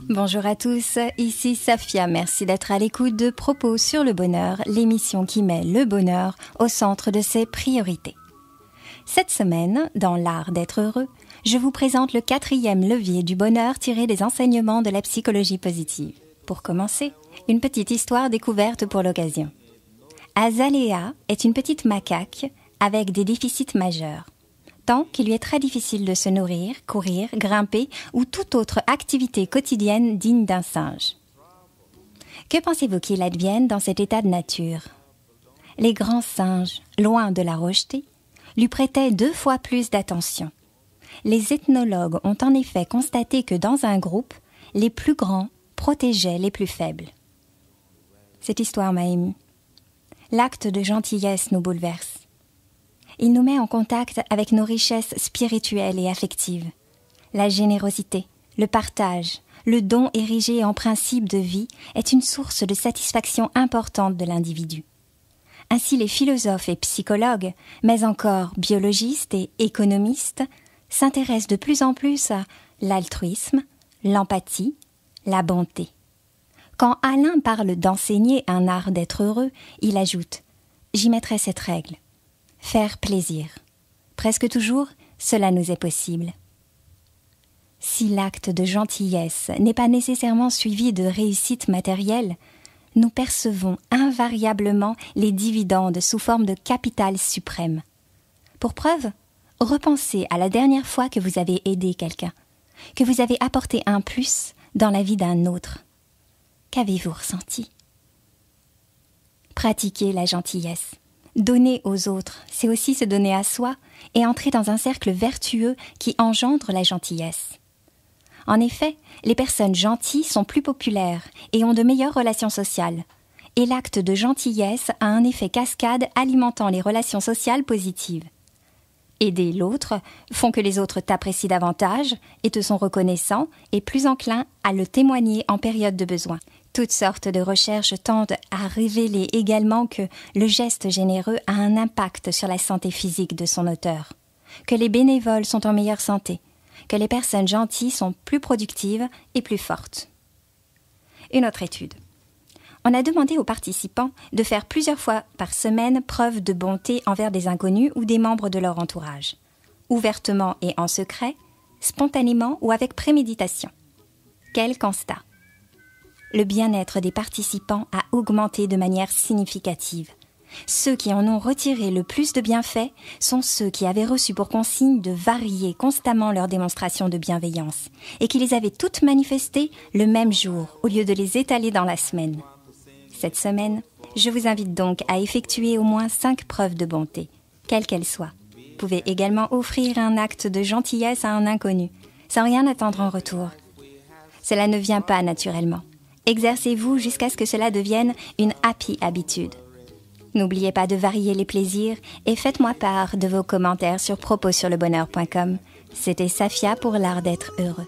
Bonjour à tous, ici Safia, merci d'être à l'écoute de Propos sur le bonheur, l'émission qui met le bonheur au centre de ses priorités. Cette semaine, dans l'art d'être heureux, je vous présente le 4e levier du bonheur tiré des enseignements de la psychologie positive. Pour commencer, une petite histoire découverte pour l'occasion. Azalea est une petite macaque avec des déficits majeurs. Tant qu'il lui est très difficile de se nourrir, courir, grimper ou toute autre activité quotidienne digne d'un singe. Que pensez-vous qu'il advienne dans cet état de nature ? Les grands singes, loin de la rejeter, lui prêtaient 2 fois plus d'attention. Les ethnologues ont en effet constaté que dans un groupe, les plus grands protégeaient les plus faibles. Cette histoire m'a émue. L'acte de gentillesse nous bouleverse. Il nous met en contact avec nos richesses spirituelles et affectives. La générosité, le partage, le don érigé en principe de vie est une source de satisfaction importante de l'individu. Ainsi, les philosophes et psychologues, mais encore biologistes et économistes, s'intéressent de plus en plus à l'altruisme, l'empathie, la bonté. Quand Alain parle d'enseigner un art d'être heureux, il ajoute « J'y mettrai cette règle. Faire plaisir. Presque toujours, cela nous est possible. » Si l'acte de gentillesse n'est pas nécessairement suivi de réussite matérielle, nous percevons invariablement les dividendes sous forme de capital suprême. Pour preuve, repensez à la dernière fois que vous avez aidé quelqu'un, que vous avez apporté un plus dans la vie d'un autre. Qu'avez-vous ressenti ? Pratiquez la gentillesse. Donner aux autres, c'est aussi se donner à soi et entrer dans un cercle vertueux qui engendre la gentillesse. En effet, les personnes gentilles sont plus populaires et ont de meilleures relations sociales. Et l'acte de gentillesse a un effet cascade alimentant les relations sociales positives. Aider l'autre font que les autres t'apprécient davantage et te sont reconnaissants et plus enclins à le témoigner en période de besoin. Toutes sortes de recherches tendent à révéler également que le geste généreux a un impact sur la santé physique de son auteur, que les bénévoles sont en meilleure santé, que les personnes gentilles sont plus productives et plus fortes. Une autre étude. On a demandé aux participants de faire plusieurs fois par semaine preuve de bonté envers des inconnus ou des membres de leur entourage, ouvertement et en secret, spontanément ou avec préméditation. Quel constat ? Le bien-être des participants a augmenté de manière significative. Ceux qui en ont retiré le plus de bienfaits sont ceux qui avaient reçu pour consigne de varier constamment leurs démonstrations de bienveillance et qui les avaient toutes manifestées le même jour au lieu de les étaler dans la semaine. Cette semaine, je vous invite donc à effectuer au moins 5 preuves de bonté, quelles qu'elles soient. Vous pouvez également offrir un acte de gentillesse à un inconnu, sans rien attendre en retour. Cela ne vient pas naturellement. Exercez-vous jusqu'à ce que cela devienne une happy habitude. N'oubliez pas de varier les plaisirs et faites-moi part de vos commentaires sur proposurlebonheur.com. C'était Safia pour l'art d'être heureux.